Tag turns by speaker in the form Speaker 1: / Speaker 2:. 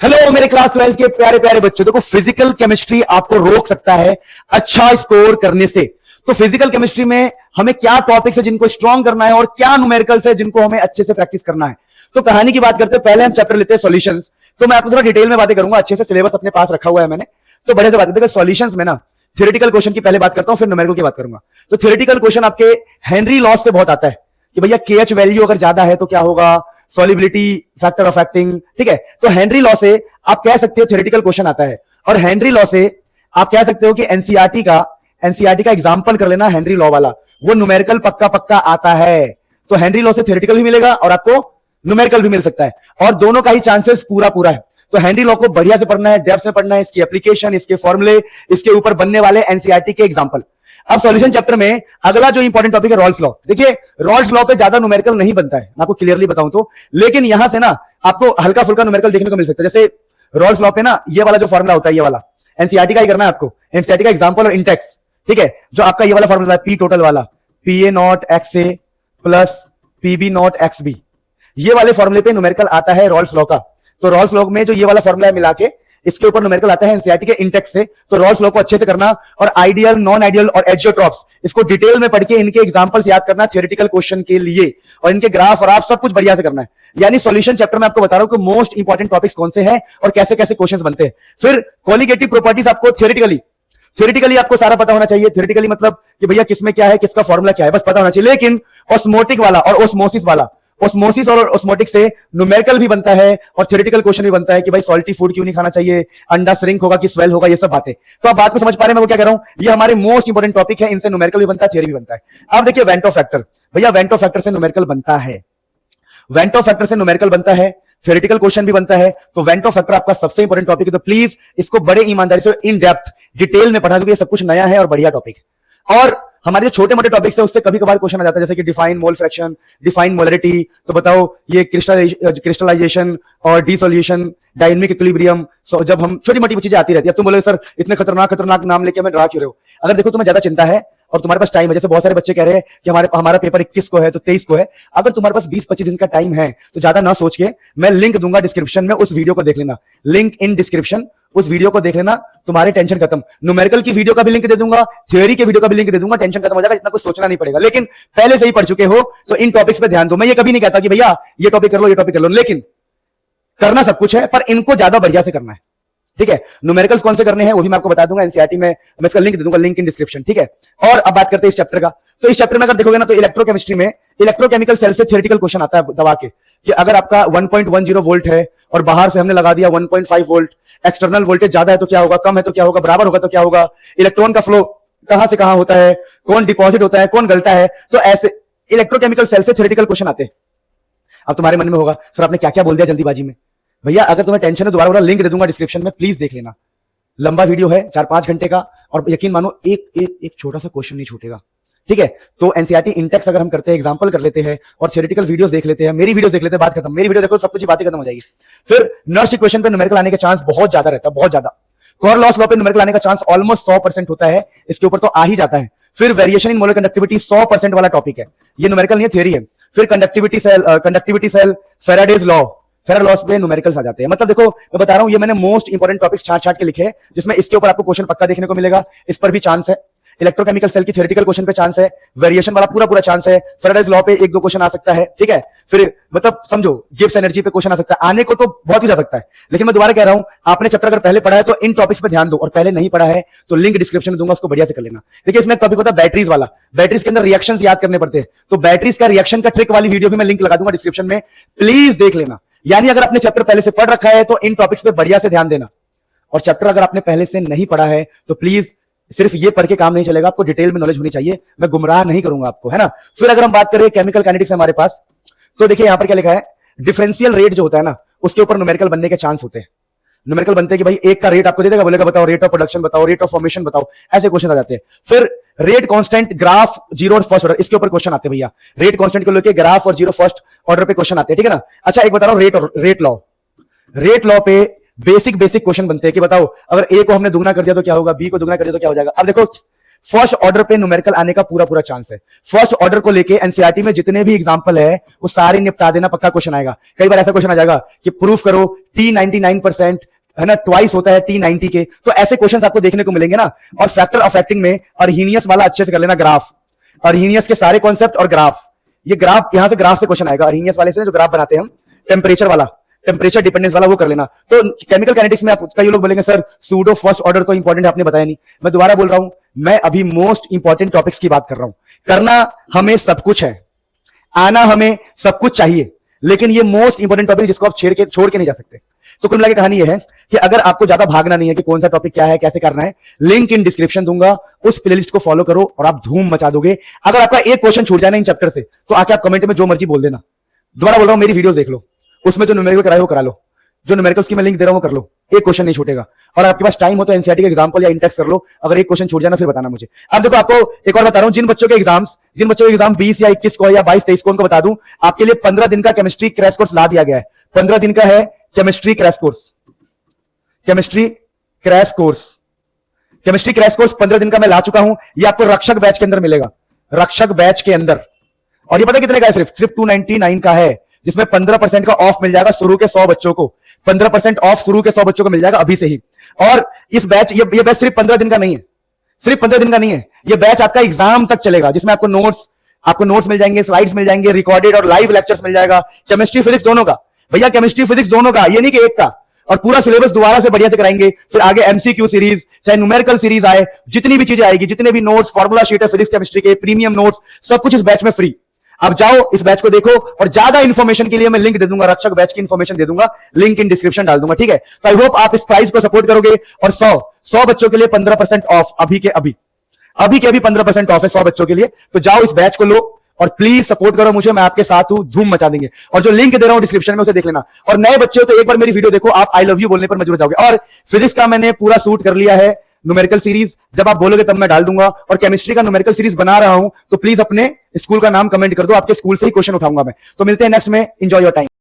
Speaker 1: Hello मेरे class 12 के प्यारे प्यारे बच्चों, देखो फिजिकल केमिस्ट्री आपको रोक सकता है अच्छा स्कोर करने से। तो फिजिकल केमिस्ट्री में हमें क्या टॉपिक्स है जिनको स्ट्रॉन्ग करना है और क्या न्यूमेरिकल्स है जिनको हमें अच्छे से प्रैक्टिस करना है। तो कहानी की बात करते हैं, पहले हम चैप्टर लेते हैं सॉल्यूशंस। तो मैं आपको थोड़ा डिटेल में बातें करूंगा, अच्छे से सिलेबस अपने पास रखा हुआ है मैंने, तो बढ़िया से बात करते हैं। सॉल्यूशंस में ना थ्योरेटिकल क्वेश्चन की पहले बात करता हूं, फिर न्यूमेरिकल की बात करूंगा। तो थ्योरेटिकल क्वेश्चन आपके हेनरी लॉस से बहुत आता है कि भैया केएच वैल्यू अगर ज्यादा है तो क्या होगा, सॉलिबिलिटी फैक्टर ऑफ एक्टिंग, ठीक है। तो हेनरी लॉ से आप कह सकते हो थ्योरेटिकल क्वेश्चन आता है, और हेनरी लॉ से आप कह सकते हो कि एनसीईआरटी का एग्जांपल कर लेना, हेनरी लॉ वाला वो न्यूमेरिकल पक्का पक्का आता है। तो हेनरी लॉ से थ्योरेटिकल भी मिलेगा और आपको न्यूमेरिकल भी मिल सकता है, और दोनों का ही चांसेस पूरा पूरा है। तो हेनरी लॉ को बढ़िया से पढ़ना है, डेप्थ में पढ़ना है, इसकी एप्लीकेशन, इसके फॉर्मूले, इसके ऊपर बनने वाले एनसीईआरटी के एग्जांपल। अब सॉल्यूशन चैप्टर में अगला जो इंपॉर्टेंट टॉपिक है रॉल्स लॉ। देखिए रॉल्स लॉ पे ज्यादा न्यूमेरिकल नहीं बनता है, मैं आपको क्लियरली बताऊं तो, लेकिन यहां से ना आपको हल्का फुल्का न्यूमेरिकल देखने को मिल सकता है। जैसे रॉल्स लॉ पे ना ये वाला जो फॉर्मूला होता है, ये वाला एनसीईआरटी का ही करना है आपको, एनसीईआरटी का एग्जांपल और इंटेक्स, ठीक है। जो आपका ये वाला फॉर्मूला है पी टोटल वाला, P A naught X A plus P B naught X B, ये वाले फॉर्मूले पे न्यूमेरिकल आता है रॉल्स लॉ का। तो रॉल्स लॉ में जो ये वाला फॉर्मूला मिला के इसके ऊपर न्यूमेरिकल आता है एनसीईआरटी के इंटेक्स से। तो रॉल्स लॉ को अच्छे से करना, और आइडियल, नॉन आइडियल और एजियोट्रॉप्स इसको डिटेल में पढ़ के इनके एग्जांपल्स याद करना थ्योरेटिकल क्वेश्चन के लिए, और इनके ग्राफ और आप सब कुछ बढ़िया से करना है। यानी सॉल्यूशन चैप्टर में आपको बता रहा हूं कि मोस्ट इंपॉर्टेंट टॉपिक्स कौन से हैं और कैसे कैसे क्वेश्चंस बनते हैं। फिर क्वालिटेटिव प्रॉपर्टीज आपको थ्योरेटिकली आपको सारा पता होना चाहिए। थ्योरेटिकली मतलब कि भैया किसमें क्या है, किसका फॉर्मूला क्या है, बस पता होना चाहिए। लेकिन ऑस्मोटिक वाला और ओस्मोसिस वाला, ओस्मोसिस और ओस्मोटिक से न्यूमेरिकल भी बनता है और थ्योरेटिकल क्वेश्चन भी बनता है कि भाई सॉल्टी फूड क्यों नहीं खाना चाहिए, अंडा श्रिंक होगा कि स्वेल होगा, ये सब बातें। तो आप बात को समझ पा रहे हैं मैं वो क्या कह रहा हूं, ये हमारे मोस्ट इंपॉर्टेंट टॉपिक है, इनसे न्यूमेरिकल भी बनता है, थ्योरी भी बनता है। अब देखिए वेंटो फैक्टर, भैया वेंटो फैक्टर से न्यूमेरिकल बनता है, वेंटो फैक्टर से न्यूमेरिकल बनता है, थ्योरेटिकल क्वेश्चन भी बनता है। तो वेंटो फैक्टर आपका सबसे इंपॉर्टेंट टॉपिक है, तो प्लीज इसको बड़े ईमानदारी से इन डेप्थ डिटेल में पढ़ा, क्योंकि ये सब कुछ नया है और बढ़िया टॉपिक। और हमारे जो छोटे मोटे टॉपिक्स है उससे कभी कभार क्वेश्चन आ जाता है, जैसे कि define mole fraction, define molarity, तो बताओ ये क्रिस्टलाइजेशन और डिसोल्यूशन, डायनेमिक इक्विलिब्रियम। जब हम छोटी मोटी चीजें आती रहती है, अब तुम बोले सर इतने खतरनाक खतरनाक नाम लेके हमें डरा क्यों रहे हो। अगर देखो तुम्हें ज्यादा चिंता है और तुम्हारे पास टाइम है, जैसे बहुत सारे बच्चे कह रहे हैं कि हमारा पेपर 21 को है तो 23 को है, अगर तुम्हारे पास 20-25 दिन का टाइम है तो ज्यादा ना सोच के मैं लिंक दूंगा डिस्क्रिप्शन में, उस वीडियो को देख लेना, लिंक इन डिस्क्रिप्शन, उस वीडियो को देख लेना, तुम्हारी टेंशन खत्म। न्यूमेरिकल की वीडियो का भी लिंक दे दूंगा, थ्योरी के वीडियो का भी लिंक दे दूंगा, टेंशन खत्म हो जाएगा, इतना कुछ सोचना नहीं पड़ेगा। लेकिन पहले से ही पढ़ चुके हो तो इन टॉपिक्स पे ध्यान दो। मैं ये कभी नहीं कहता कि भैया ये टॉपिक कर लो, ये टॉपिक कर लो, लेकिन करना सब कुछ है, पर इनको ज्यादा बढ़िया से करना है, ठीक है। न्यूमेरिकल्स कौन से करने हैं वो भी मैं आपको बता दूंगा, एनसीईआरटी में मैं इसका लिंक दे दूंगा, लिंक इन डिस्क्रिप्शन, ठीक है। और अब बात करते हैं इस चैप्टर का। तो इस चैप्टर में अगर देखोगे ना तो इलेक्ट्रोकेमिस्ट्री में इलेक्ट्रोकेमिकल सेल से थ्योरेटिकल क्वेश्चन आता है दबा के, कि अगर आपका 1.10 वोल्ट है और बाहर से हमने लगा दिया 1.5 वोल्ट, एक्सटर्नल वोल्टेज ज्यादा है तो क्या होगा, कम है तो क्या होगा, बराबर होगा तो क्या होगा, इलेक्ट्रॉन का फ्लो कहां से कहां होता है, कौन डिपॉजिट होता है, कौन गलता है। तो ऐसे इलेक्ट्रोकेमिकल सेल से थ्योरेटिकल क्वेश्चन आते हैं। अब तुम्हारे मन में होगा सर आपने क्या क्या बोल दिया जल्दीबाजी में। भैया अगर तुम्हें टेंशन है, दोबारा लिंक दे दूंगा डिस्क्रिप्शन में, प्लीज देख लेना। लंबा वीडियो है 4-5 घंटे का, और यकीन मानो एक छोटा सा क्वेश्चन नहीं छूटेगा, ठीक है। तो एनसीईआरटी इंटेक्स अगर हम करते हैं, एग्जांपल कर लेते हैं और थ्योरेटिकल वीडियोस देख लेते हैं, मेरी वीडियोस देख लेते हैं, बात खत्म। मेरी वीडियो देखो सब कुछ बातें खत्म हो जाएगी। फिर नर्स इक्वेशन पे न्यूमेरिकल आने के चांस बहुत ज्यादा रहता है, बहुत ज्यादा। कोरलॉस लॉ पे न्यूमेरिकल आने का चांस ऑलमोस्ट 100% होता है, इसके ऊपर तो आ ही जाता है। फिर वेरिएशन इन मोलर कंडक्टिविटी 100% वाला टॉपिक है, ये न्यूमेरिकल नहीं है, थ्योरी है। फिर conductivity cell, Faraday's law, Faraday laws पे न्यूमेरिकल्स आ जाते हैं। मतलब देखो मैं बता रहा हूं, ये मैंने मोस्ट इंपॉर्टेंट टॉपिक्स छाट के लिखे हैं, जिसमें इसके ऊपर आपको क्वेश्चन पक्का देखने को मिलेगा, इस पर भी चांस है। इलेक्ट्रोकेमिकल सेल की थ्योरेटिकल क्वेश्चन पे चांस है, वेरिएशन वाला पूरा चांस है, फेराडेज लॉ पे 1-2 क्वेश्चन आ सकता है, ठीक है। फिर मतलब समझो गिब्स एनर्जी पे क्वेश्चन आ सकता है, आने को तो बहुत ही जा सकता है। लेकिन मैं दोबारा कह रहा हूं, आपने चैप्टर अगर पहले पढ़ा है तो इन टॉपिक्स पे ध्यान दो, और पहले नहीं पढ़ा है तो लिंक डिस्क्रिप्शन में दूंगा, उसको बढ़िया से कर लेना। देखिए इसमें एक टॉपिक होता है बैटरीज वाला, बैटरीज के अंदर रिएक्शंस याद करने पड़ते हैं, तो बैटरीज का रिएक्शन का ट्रिक वाली वीडियो भी मैं लिंक लगा दूंगा डिस्क्रिप्शन में, प्लीज देख लेना। यानी अगर आपने चैप्टर पहले से पढ़ रखा है तो इन टॉपिक्स पे बढ़िया से ध्यान देना, और चैप्टर अगर आपने पहले से नहीं पढ़ा है तो प्लीज सिर्फ ये पढ़ के काम नहीं चलेगा, आपको डिटेल में नॉलेज होनी चाहिए, मैं गुमराह नहीं करूंगा आपको, है ना। फिर अगर हम बात करें केमिकल काइनेटिक्स हमारे पास, तो देखिए यहां पर क्या लिखा है, डिफरेंशियल रेट जो होता है ना उसके ऊपर न्यूमेरिकल बनने के चांस होते हैं। न्यूमेरिकल बनते हैं कि भाई एक का रेट आपको दे देगा, बोलेगा बताओ रेट ऑफ प्रोडक्शन बताओ, रेट ऑफ फॉर्मेशन बताओ, ऐसे क्वेश्चन आ जाते हैं। फिर रेट कांस्टेंट, ग्राफ, जीरो और फर्स्ट ऑर्डर, इसके ऊपर क्वेश्चन आते हैं भैया। रेट कांस्टेंट को लेकर ग्राफ और जीरो फर्स्ट ऑर्डर पे क्वेश्चन आते हैं, ठीक है ना। अच्छा एक बता रहा हूं, रेट लॉ पे बेसिक क्वेश्चन बनते हैं कि बताओ अगर ए को हमने दुगना कर दिया तो क्या होगा, बी को दुगना कर दिया तो क्या हो जाएगा। अब देखो फर्स्ट ऑर्डर पे न्यूमेरिकल आने का पूरा पूरा चांस है। फर्स्ट ऑर्डर को लेके एनसीईआरटी में जितने भी एग्जांपल है वो सारे निपटा देना, पक्का क्वेश्चन आएगा। कई बार ऐसा क्वेश्चन आ जाएगा कि प्रूफ करो T99% है ना, ट्वाइस होता है T90 के, तो ऐसे क्वेश्चंस आपको देखने को मिलेंगे ना। और फैक्टर ऑफ एक्टिंग में अर्हीनियस वाला अच्छे से कर लेना, ग्राफ, अर्हीनियस के सारे कॉन्सेप्ट और ग्राफ, ये ग्राफ, यहां से ग्राफ से क्वेश्चन आएगा, अर्हीनियस वाले से जो ग्राफ बनाते हैं हम, टेम्परेचर वाला, टेम्परेचर डिपेंडेंस वाला, वो कर लेना। तो केमिकल काइनेटिक्स में आप कई लोग बोलेंगे सर सूडो फर्स्ट ऑर्डर तो इंपॉर्टेंट है, आपने बताया नहीं। मैं दोबारा बोल रहा हूं, मैं अभी मोस्ट इंपॉर्टेंट टॉपिक्स की बात कर रहा हूं। करना हमें सब कुछ है, आना हमें सब कुछ चाहिए, लेकिन ये मोस्ट इंपॉर्टेंट टॉपिक जिसको आप छोड़ के नहीं जा सकते। तो कुल मिला के कहानी ये है कि अगर आपको ज्यादा भागना नहीं है कि कौन सा टॉपिक क्या है, कैसे करना है, लिंक इन डिस्क्रिप्शन दूंगा, उस प्लेलिस्ट को फॉलो करो और आप धूम मचा दोगे। अगर आपका एक क्वेश्चन छूट जाए ना इन चैप्टर से, तो आके आप कमेंट में जो मर्जी बोल देना। दोबारा बोल रहा हूं, मेरी वीडियोस देख लो, उसमें जो न्यूमेरिकल कराए वो करा लो, जो न्यूमेरिकल्स की मैं लिंक दे रहा हूं वो कर लो, एक क्वेश्चन नहीं छूटेगा। और आपके पास टाइम हो तो एनसीईआरटी का एग्जांपल या इंडेक्स कर लो, अगर एक क्वेश्चन छूट जाना फिर बताना मुझे। अब देखो, आपको एक और बता रहा हूं, जिन बच्चों के एग्जाम 20 या 21 को या 22-23 को, उनको बता दूं, आपके लिए 15 दिन का केमिस्ट्री क्रैश कोर्स ला दिया गया है। 15 दिन का है chemistry crash course, chemistry crash course, chemistry crash course 15 दिन का मैं ला चुका हूं। ये आपको रक्षक बैच के अंदर मिलेगा, रक्षक बैच के अंदर। और ये पता कितने का है? सिर्फ 299 का है, जिसमें 15% का ऑफ मिल जाएगा शुरू के 100 बच्चों को। 15% ऑफ शुरू के 100 बच्चों को मिल जाएगा अभी से ही। और इस बैच, ये बैच सिर्फ 15 दिन का नहीं है, सिर्फ 15 दिन का नहीं है, ये बैच आपका एग्जाम तक चलेगा, जिसमें आपको नोट्स मिल जाएंगे, स्लाइड्स मिल जाएंगे, रिकॉर्डेड और लाइव लेक्चर्स मिल जाएगा, केमिस्ट्री फिजिक्स दोनों का। भैया केमिस्ट्री फिजिक्स दोनों का, ये नहीं कि एक का। और पूरा सिलेबस दोबारा से बढ़िया से कराएंगे। फिर आगे एमसीक्यू सीरीज, चाहे न्यूमेरिकल सीरीज आए, जितनी भी चीजें आएगी, जितने भी नोट्स, फॉर्मूला शीट है फिजिक्स केमिस्ट्री के, प्रीमियम नोट्स, सब कुछ इस बैच में फ्री। आप जाओ इस बैच को देखो, और ज्यादा इंफॉर्मेशन के लिए मैं लिंक दे दूंगा, रक्षक बैच की इंफॉर्मेशन दे दूंगा, लिंक इन डिस्क्रिप्शन डाल दूंगा, ठीक है। तो आई होप आप इस प्राइस को सपोर्ट करोगे। और 100 बच्चों के लिए 15% ऑफ, अभी के अभी 15% ऑफ है 100 बच्चों के लिए। तो जाओ इस बैच को लो और प्लीज सपोर्ट करो मुझे, मैं आपके साथ हूं, धूम मचा देंगे। और जो लिंक दे रहा हूं डिस्क्रिप्शन में, उसे देख लेना। और नए बच्चे हो तो एक बार मेरी वीडियो देखो, आप आई लव यू बोलने पर मजबूर जाओगे। और फिजिक्स का मैंने पूरा सूट कर लिया है, न्यूमेरिकल सीरीज, जब आप बोलोगे तब मैं डाल दूंगा। और केमिस्ट्री का न्यूमेरिकल सीरीज बना रहा हूं, तो प्लीज अपने स्कूल का नाम कमेंट कर दो, आपके स्कूल से ही क्वेश्चन उठाऊंगा मैं। तो मिलते हैं नेक्स्ट में, एंजॉय योर टाइम।